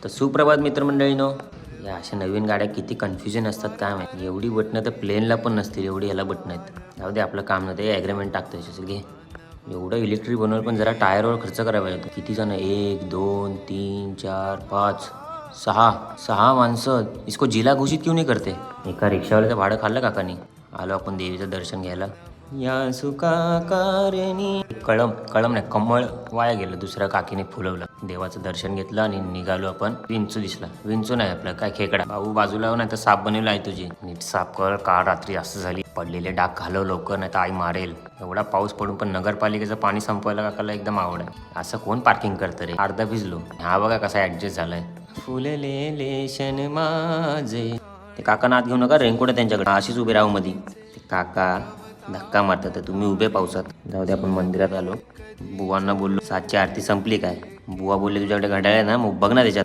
तर सुप्रभात मित्रमंडळीनो. या अशा नवीन गाड्या किती कन्फ्युजन असतात काय माहिती. एवढी बटणं तर प्लेनला पण नसतील, एवढी याला बटणं आहेत. जाऊ दे, आपलं काम नव्हतं, ॲग्रीमेंट टाकतो याच्यात घे. एवढं इलेक्ट्रिक बनवलं पण जरा टायरवर खर्च करायला पाहिजे होता. किती जण, 1 2 3 4 5 6 माणसं. इसको जिला घोषित क्यों नाही करते. एका रिक्षावाल्याचं भाडं खाल्लं काकानी. आलो आपण देवीचं दर्शन घ्यायला. या सुखाकारणी कळम कळम नाही, कमळ वाया गेलं. दुसऱ्या काकीने फुलवलं. देवाचं दर्शन घेतलं आणि निघालो आपण. विंचू दिसला. विंचू नाही आपलं काय, खेकडा. भाऊ बाजूला नाही तर साप बनवला आहे तुझी. नीट साफ कर. काळ रात्री असं झाली. पडलेले डाग घालव लवकर, नाही तर आई मारेल. एवढा पाऊस पडून पण नगरपालिकेचं पाणी संपवायला काकाला एकदम आवड आहे. असं कोण पार्किंग करतं रे. अर्धा भिजलो. हा बघा कसा ऍडजस्ट झालाय. फुलले लेशन माझे. ते काकांना आत घेऊ नका, रेनकोट आहे त्यांच्याकडे. अशीच उभे राहू मध्ये. ते काका धक्का मारतात तर तुम्ही उभे पावसात. जाऊ दे, आपण मंदिरात आलो. बुवांना बोललो 7ची आरती संपली काय. बुवा बोलले तुझ्याकडे घड्याळ आहे ना, मग बघ ना त्याच्यात.